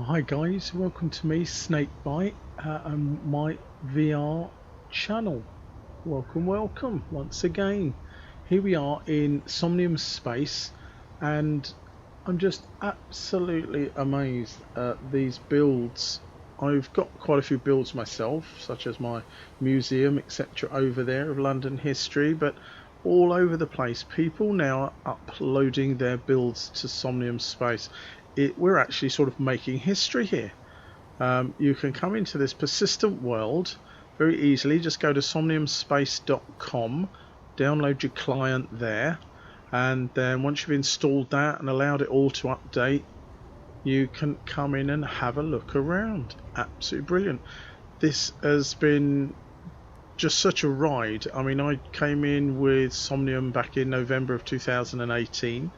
Hi guys, welcome to me, Snakebite, and my VR channel. Welcome once again. Here we are in SomniumSpace, and I'm just absolutely amazed at these builds. I've got quite a few builds myself, such as my museum, etc. over there of London history, but all over the place people now are uploading their builds to SomniumSpace. We're actually sort of making history here. You can come into this persistent world very easily. Just go to SomniumSpace.com, download your client there, and then once you've installed that and allowed it all to update, you can come in and have a look around. Absolutely brilliant. This has been just such a ride. I mean, I came in with Somnium back in November of 2018.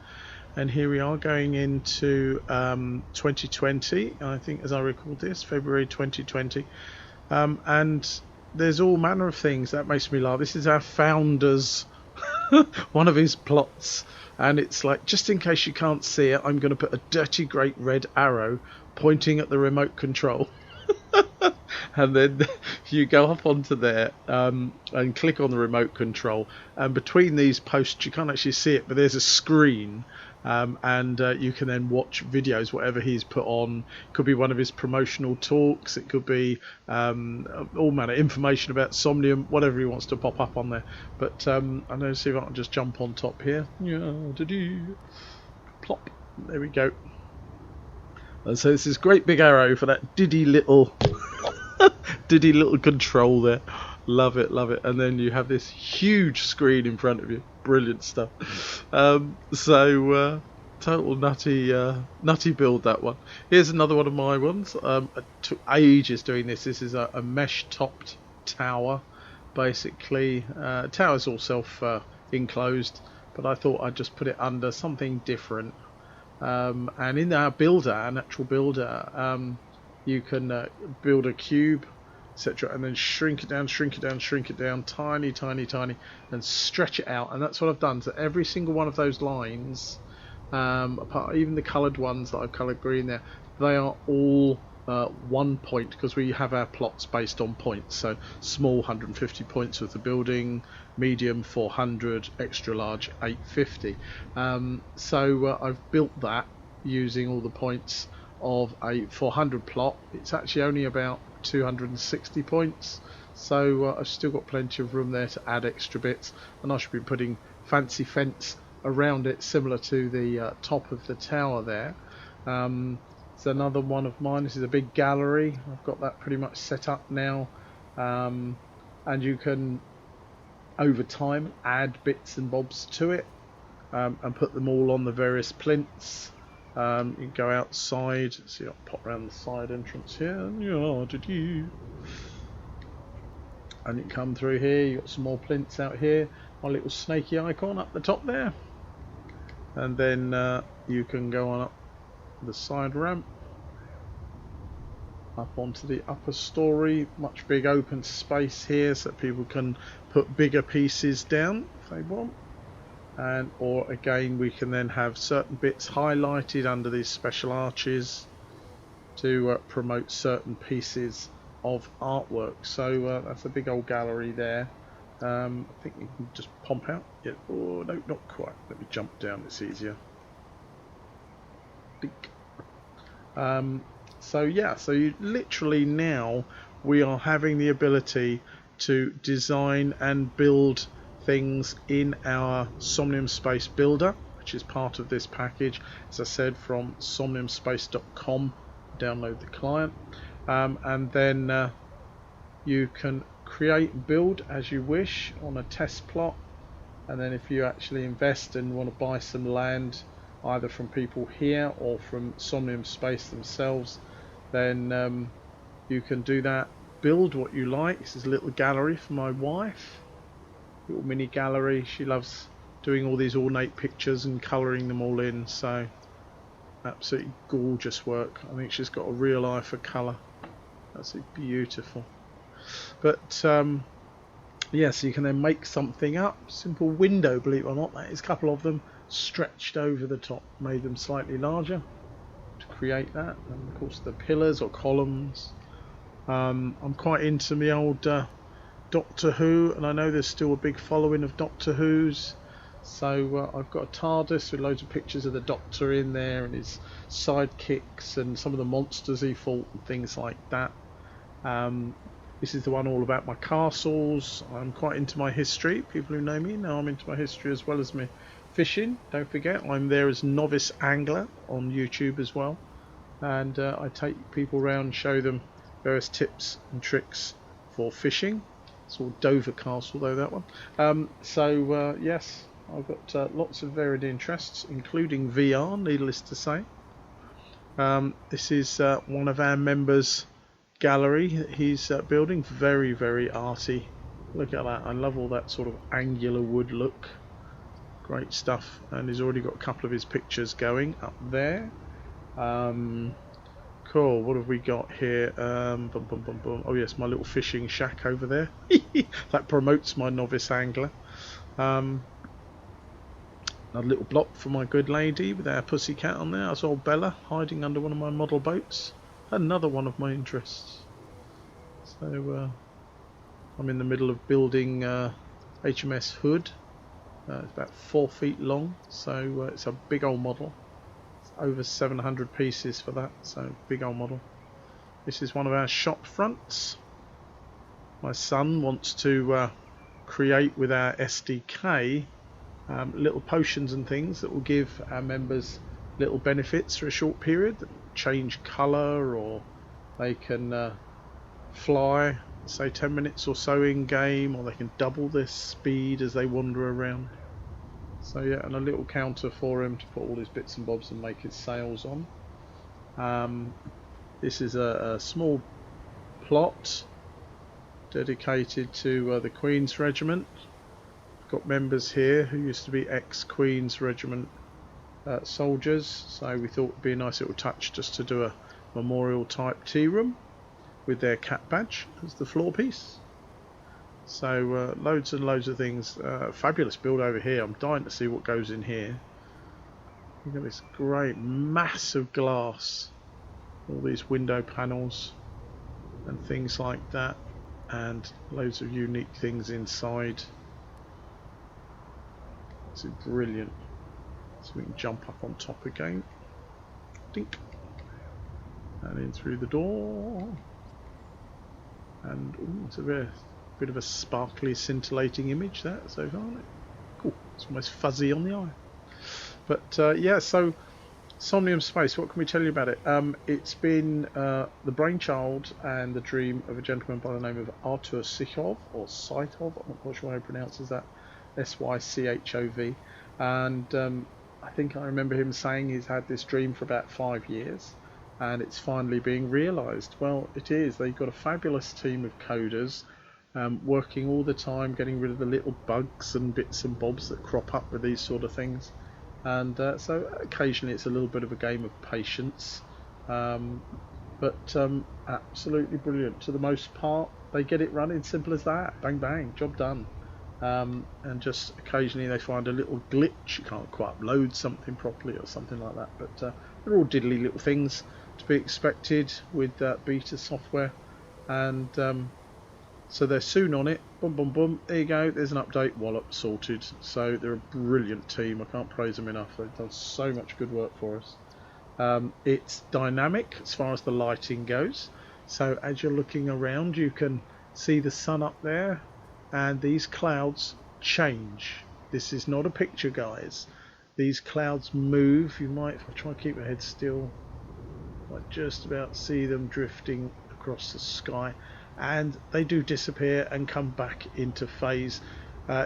And here we are going into 2020, I think, as I record this, February 2020. And there's all manner of things that makes me laugh. This is our founder's, one of his plots. And it's like, just in case you can't see it, I'm going to put a dirty great red arrow pointing at the remote control. And then you go up onto there and click on the remote control. And between these posts, you can't actually see it, but there's a screen. And you can then watch videos, whatever he's put on. It could be one of his promotional talks. It could be all manner information about Somnium, whatever he wants to pop up on there. But I'm going to see if I can just jump on top here. Yeah, plop. There we go. And so it's this great big arrow for that diddy little control there. Love it. And then you have this huge screen in front of you. Brilliant stuff. Total nutty build, that one. Here's another one of my ones. It took ages doing this. This is a mesh topped tower, basically. Tower's all self enclosed, but I thought I'd just put it under something different. And in our builder, our natural builder, you can build a cube, etc., and then shrink it down, tiny, and stretch it out. And that's what I've done. So every single one of those lines, apart even the coloured ones that I've coloured green there, they are all 1 point, because we have our plots based on points. So small 150 points with the building, medium 400, extra large 850. I've built that using all the points of a 400 plot. It's actually only about 260 points, so I've still got plenty of room there to add extra bits, and I should be putting fancy fence around it similar to the top of the tower there. It's another one of mine. This is a big gallery. I've got that pretty much set up now, and you can over time add bits and bobs to it, and put them all on the various plinths. You can go outside. See, I'll pop around the side entrance here. And you can come through here. You've got some more plinths out here. My little snaky icon up the top there. And then you can go on up the side ramp up onto the upper story. Much big open space here, so that people can put bigger pieces down if they want. Or again, we can then have certain bits highlighted under these special arches to promote certain pieces of artwork. So that's a big old gallery there. I think you can just pump out. Yeah. Oh no, not quite. Let me jump down. It's easier. So you literally now we are having the ability to design and build things in our SomniumSpace builder, which is part of this package, as I said, from SomniumSpace.com. Download the client, and then you can create and build as you wish on a test plot. And then if you actually invest and want to buy some land, either from people here or from SomniumSpace themselves, then you can do that. Build what you like. This is a little gallery for my wife. Little mini gallery. She loves doing all these ornate pictures and colouring them all in, so absolutely gorgeous work. I think she's got a real eye for colour. That's beautiful. But so you can then make something up. Simple window, believe it or not. That is a couple of them stretched over the top, made them slightly larger to create that. And of course the pillars or columns. I'm quite into the old Doctor Who, and I know there's still a big following of Doctor Who's. So I've got a TARDIS with loads of pictures of the Doctor in there and his sidekicks and some of the monsters he fought and things like that. This is the one all about my castles. I'm quite into my history. People who know me know I'm into my history as well as my fishing. Don't forget, I'm there as Novice Angler on YouTube as well. And I take people around and show them various tips and tricks for fishing. It's all Dover Castle though, that one. Yes, I've got lots of varied interests, including VR, needless to say. This is one of our members' gallery he's building. Very, very arty. Look at that. I love all that sort of angular wood look. Great stuff. And he's already got a couple of his pictures going up there. Cool. What have we got here? Oh yes, my little fishing shack over there. That promotes my novice angler. Another little block for my good lady with our pussycat on there. That's old Bella hiding under one of my model boats. Another one of my interests. So I'm in the middle of building HMS Hood. It's about 4 feet long, so it's a big old model. It's over 700 pieces for that, so big old model. This is one of our shop fronts. My son wants to create with our SDK little potions and things that will give our members little benefits for a short period, change colour, or they can fly, say 10 minutes or so in game, or they can double their speed as they wander around. So yeah, and a little counter for him to put all his bits and bobs and make his sales on. This is a small plot dedicated to the Queen's Regiment. Got members here who used to be ex-Queen's Regiment soldiers, so we thought it'd be a nice little touch just to do a memorial type tea room with their cat badge as the floor piece. So loads and loads of things. Fabulous build over here. I'm dying to see what goes in here. Look at this great massive glass, all these window panels and things like that, and loads of unique things inside. It's brilliant. So we can jump up on top again. Dink. And in through the door. And ooh, it's a bit of a sparkly, scintillating image that so far. Cool. It's almost fuzzy on the eye. But yeah, so SomniumSpace, what can we tell you about it? It's been the brainchild and the dream of a gentleman by the name of Artur Sychov, or Sychov, I'm not quite sure how he pronounces that, S-Y-C-H-O-V. And I think I remember him saying he's had this dream for about 5 years, and it's finally being realised. Well, it is. They've got a fabulous team of coders working all the time, getting rid of the little bugs and bits and bobs that crop up with these sort of things. And so occasionally it's a little bit of a game of patience, but absolutely brilliant. To the most part, they get it running, simple as that. Bang bang, job done. And just occasionally they find a little glitch, you can't quite upload something properly or something like that, but they're all diddly little things to be expected with beta software. And so they're soon on it. Boom boom boom, there you go, there's an update, wallop, sorted. So they're a brilliant team. I can't praise them enough. They've done so much good work for us. It's dynamic as far as the lighting goes, so as you're looking around you can see the sun up there, and these clouds change. This is not a picture, guys. These clouds move. You might, if I try and keep my head still, I just about see them drifting across the sky, and they do disappear and come back into phase,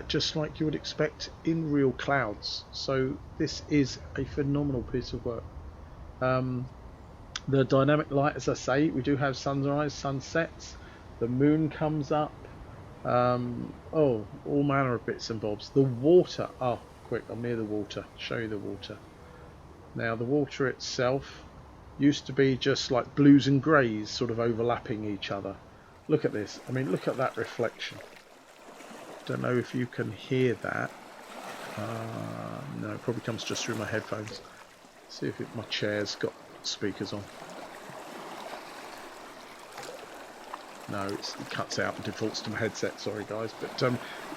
just like you would expect in real clouds. So this is a phenomenal piece of work. The dynamic light, as I say, we do have sunrise, sunsets, the moon comes up, oh, all manner of bits and bobs. The water, oh quick, I'm near the water, show you the water. Now the water itself used to be just like blues and greys sort of overlapping each other. Look at this, I mean look at that reflection. Don't know if you can hear that. No, it probably comes just through my headphones. See if my chair's got speakers on. No, it cuts out and defaults to my headset, sorry guys, but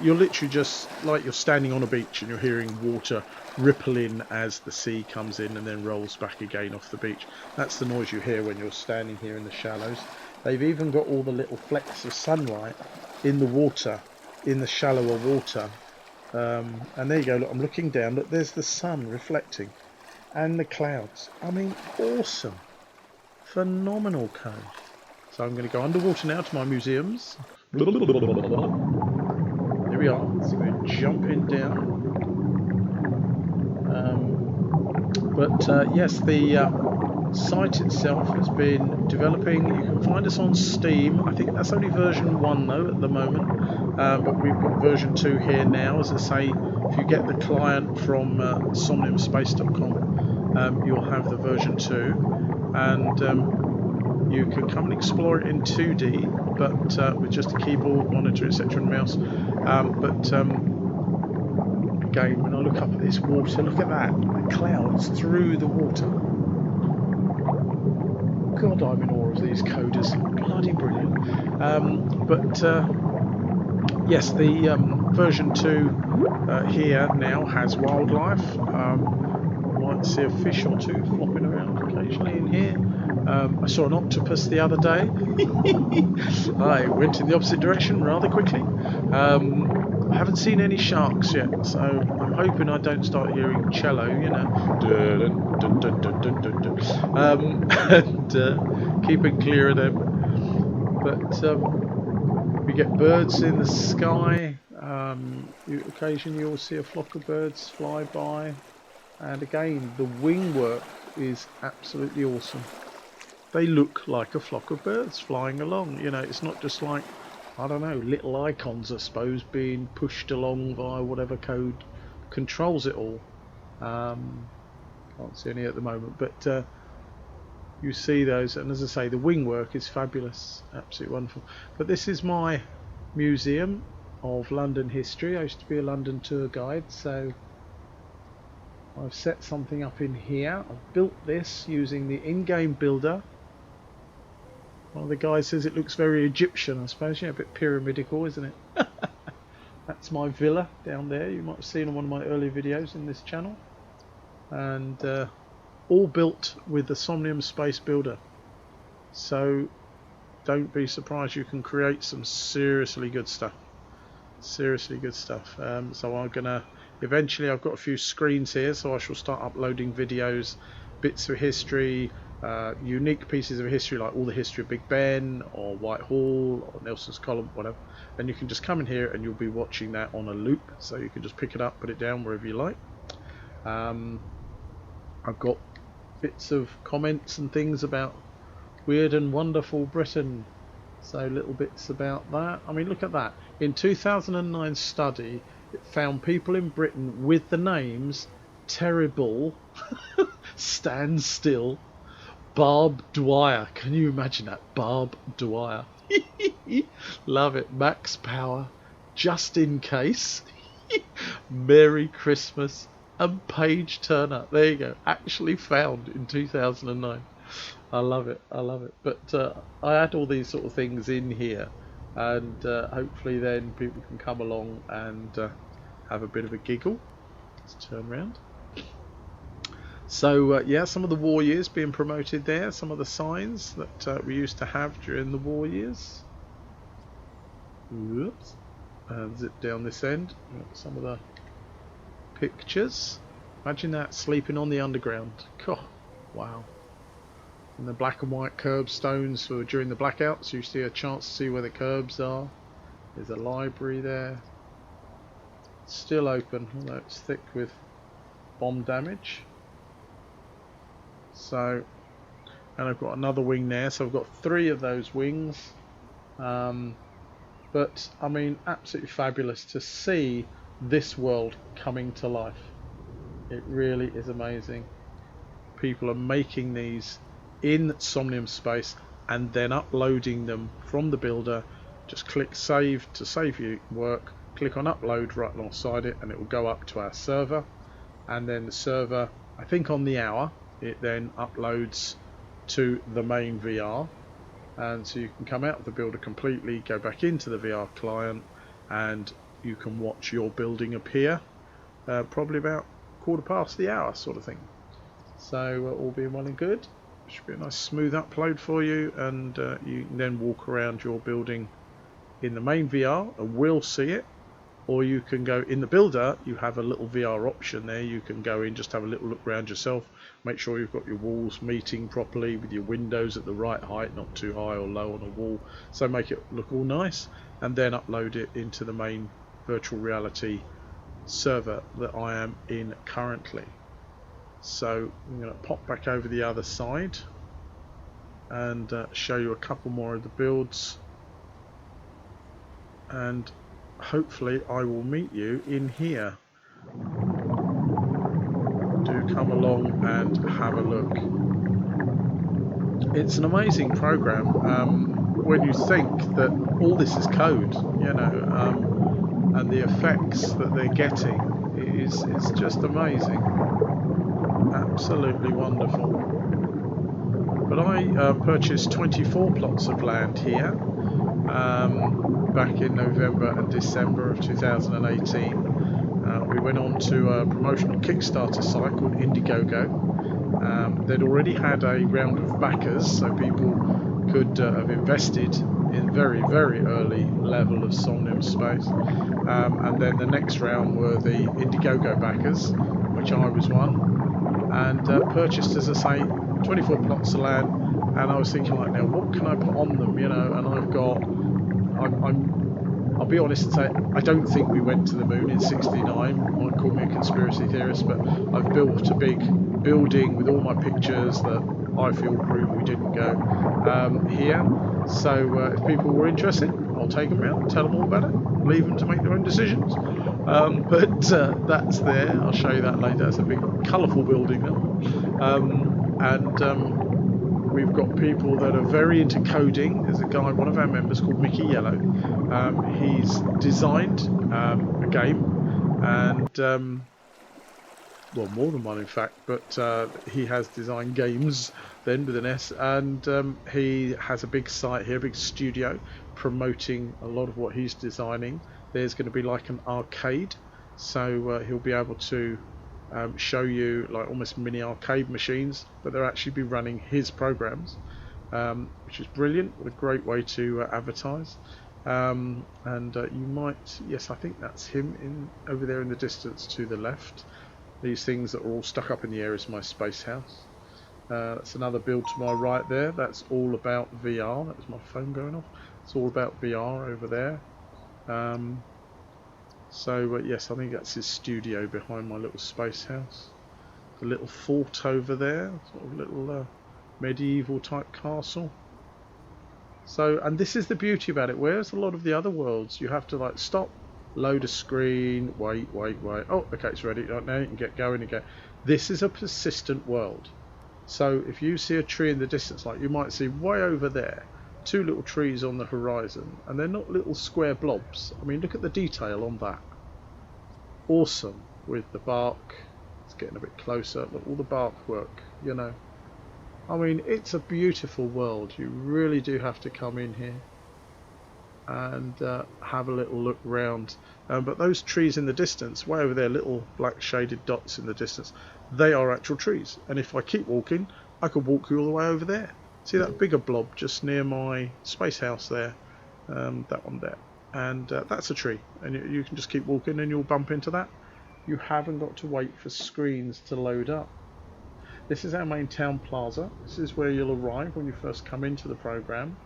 you're literally just like you're standing on a beach and you're hearing water rippling as the sea comes in and then rolls back again off the beach. That's the noise you hear when you're standing here in the shallows. They've even got all the little flecks of sunlight in the water, in the shallower water. And there you go, look, I'm looking down, look, there's the sun reflecting and the clouds. I mean, awesome, phenomenal code. So I'm going to go underwater now to my museums. Here we are. So we're jumping down. Yes, the site itself has been developing. You can find us on Steam. I think that's only version 1 though at the moment. But we've got version 2 here now. As I say, if you get the client from SomniumSpace.com, you'll have the version 2. And you can come and explore it in 2D, but with just a keyboard, monitor, etc. and mouse. Again, when I look up at this water, look at that, the clouds through the water. God, I'm in awe of these coders. Bloody brilliant. Yes, the version 2 here now has wildlife. Might see a fish or two flopping around occasionally in here. I saw an octopus the other day. I went in the opposite direction rather quickly. I haven't seen any sharks yet, so I'm hoping I don't start hearing cello, you know, dun, dun, dun, dun, dun, dun, and keeping clear of them. But we get birds in the sky. Occasionally you'll see a flock of birds fly by. And again, the wing work is absolutely awesome. They look like a flock of birds flying along. You know, it's not just like, I don't know, little icons, I suppose, being pushed along via whatever code controls it all. Can't see any at the moment, but you see those, and as I say, the wing work is fabulous, absolutely wonderful. But this is my museum of London history. I used to be a London tour guide, so I've set something up in here. I've built this using the in-game builder. One of the guys says it looks very Egyptian, I suppose. Yeah, a bit pyramidical, isn't it? That's my villa down there. You might have seen on one of my earlier videos in this channel. And all built with the SomniumSpace builder. So don't be surprised, you can create some seriously good stuff. Seriously good stuff. So I'm gonna eventually, I've got a few screens here, so I shall start uploading videos, bits of history, unique pieces of history, like all the history of Big Ben or Whitehall or Nelson's Column, whatever. And you can just come in here and you'll be watching that on a loop, so you can just pick it up, put it down wherever you like. I've got bits of comments and things about weird and wonderful Britain, so little bits about that. I mean, look at that. In 2009 study, it found people in Britain with the names Terrible, Stand Still, Barb Dwyer. Can you imagine that? Barb Dwyer. Love it. Max Power, Just In Case, Merry Christmas, and Paige Turner. There you go. Actually found in 2009. I love it. I love it. But I add all these sort of things in here, and hopefully then people can come along and have a bit of a giggle. Let's turn around. So yeah, some of the war years being promoted there, some of the signs that we used to have during the war years. Whoops. And zip down this end. Some of the pictures. Imagine that, sleeping on the underground. God, wow. And the black and white curbstones for during the blackouts, you see a chance to see where the curbs are. There's a library there. Still open, although it's thick with bomb damage. So, and I've got another wing there, so I've got 3 of those wings. But I mean, absolutely fabulous to see this world coming to life. It really is amazing. People are making these in SomniumSpace and then uploading them from the builder. Just click save to save your work, click on upload right alongside it, and it will go up to our server. And then the server, I think on the hour, it then uploads to the main VR, and so you can come out of the builder completely, go back into the VR client, and you can watch your building appear probably about 1/4 the hour sort of thing. So all being well and good, should be a nice smooth upload for you, and you can then walk around your building in the main VR and we'll see it. Or you can go in the builder, you have a little VR option there. You can go in, just have a little look around yourself, make sure you've got your walls meeting properly with your windows at the right height, not too high or low on a wall, so make it look all nice, and then upload it into the main virtual reality server that I am in currently. So I'm going to pop back over the other side and show you a couple more of the builds, and hopefully I will meet you in here. Do come along and have a look. It's an amazing program when you think that all this is code, you know, and the effects that they're getting is just amazing. Absolutely wonderful. But I purchased 24 plots of land here back in November and December of 2018. We went on to a promotional Kickstarter site called Indiegogo. They'd already had a round of backers, so people could have invested in very early level of SomniumSpace. And then the next round were the Indiegogo backers, which I was one, and purchased, as I say, 24 plots of land. And I was thinking, like, now what can I put on them, you know? And I've got, I'll be honest and say, I don't think we went to the moon in '69. Might call me a conspiracy theorist, but I've built a big building with all my pictures that I feel prove we didn't go here. So if people were interested, I'll take them out, tell them all about it, leave them to make their own decisions. But that's there. I'll show you that later. It's a big, colourful building now, and we've got people that are very into coding. There's a guy, one of our members called Mickey Yellow. He's designed a game, and well, more than one in fact, but he has designed games then with an S, and he has a big site here, a big studio, promoting a lot of what he's designing. There's going to be like an arcade, so he'll be able to show you like almost mini arcade machines, but they'll actually be running his programs, which is brilliant. What a great way to advertise. And you might, yes, I think that's him in over there in the distance to the left. These things that are all stuck up in the air is my space house. That's another build to my right there. That's all about VR. That was my phone going off. It's all about VR over there. So yes, I think that's his studio behind my little space house. The little fort over there, sort of little medieval type castle. So, and this is the beauty about it. Whereas a lot of the other worlds, you have to like stop, load a screen, wait. Oh, okay, it's ready. Right, now you can get going again. This is a persistent world. So if you see a tree in the distance, like you might see way over there, 2 little trees on the horizon, and they're not little square blobs. I mean, look at the detail on that. Awesome with the bark. It's getting a bit closer. Look, all the bark work, you know. I mean, it's a beautiful world. You really do have to come in here and have a little look round. But those trees in the distance, way over there, little black shaded dots in the distance, they are actual trees. And if I keep walking, I could walk you all the way over there. See that bigger blob just near my space house there? That one there. And that's a tree. And you can just keep walking and you'll bump into that. You haven't got to wait for screens to load up. This is our main town plaza. This is where you'll arrive when you first come into the program.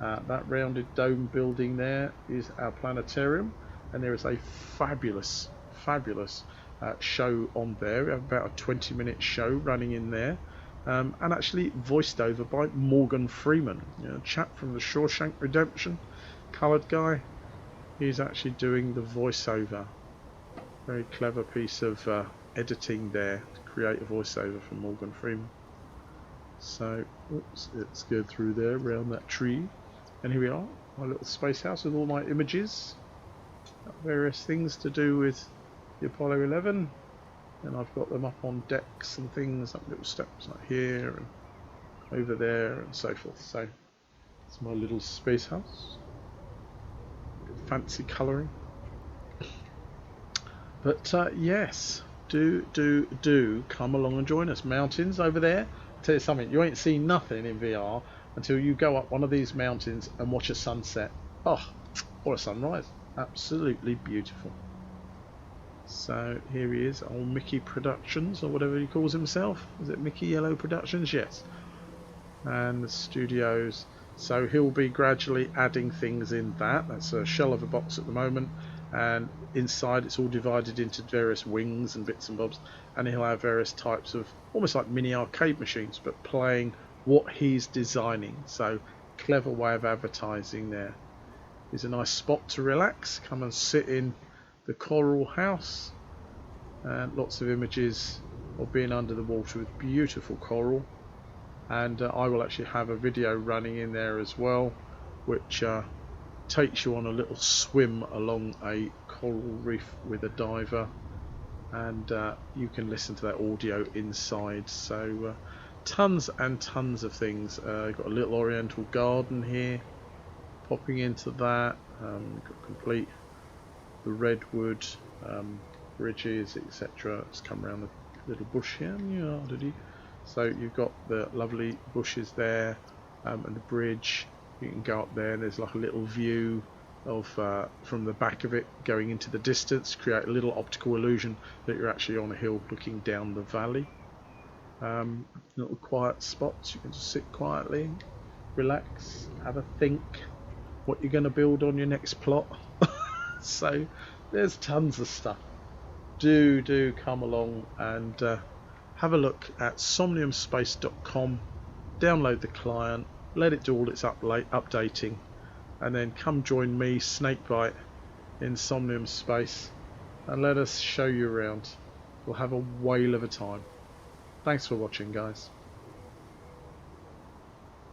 That rounded dome building there is our planetarium, and there is a fabulous show on there. We have about a 20-minute show running in there, and actually voiced over by Morgan Freeman, you know, chap from the Shawshank Redemption, coloured guy. He's actually doing the voiceover. Very clever piece of editing there to create a voiceover from Morgan Freeman. So, oops, let's go through there around that tree, and here we are, my little space house with all my images, various things to do with the Apollo 11. and I've got them up on decks and things, up little steps like here and over there and so forth. So it's my little space house. Fancy colouring. But yes, do come along and join us. Mountains over there. I'll tell you something, you ain't seen nothing in VR until you go up one of these mountains and watch a sunset. Oh, or a sunrise. Absolutely beautiful. So here he is, old Mickey Productions, or whatever he calls himself. Is it Mickey Yellow Productions? Yes. And the studios. So he'll be gradually adding things in that. That's a shell of a box at the moment, and inside it's all divided into various wings and bits and bobs, and he'll have various types of almost like mini arcade machines, but playing what he's designing. So clever way of advertising there. It's a nice spot to relax. Come and sit in the coral house, and lots of images of being under the water with beautiful coral. And I will actually have a video running in there as well, which takes you on a little swim along a coral reef with a diver, and you can listen to that audio inside. So tons and tons of things. Got a little oriental garden here, popping into that. Got complete the redwood bridges, etc. Let's come around the little bush here. Yeah, so you've got the lovely bushes there, and the bridge. You can go up there, and there's like a little view of from the back of it going into the distance, create a little optical illusion that you're actually on a hill looking down the valley. Little quiet spots. You can just sit quietly, relax, have a think what you're going to build on your next plot. So there's tons of stuff. Do come along and have a look at SomniumSpace.com, download the client, let it do all its updating, and then come join me, Snakebite, in SomniumSpace, and let us show you around. We'll have a whale of a time. Thanks for watching, guys.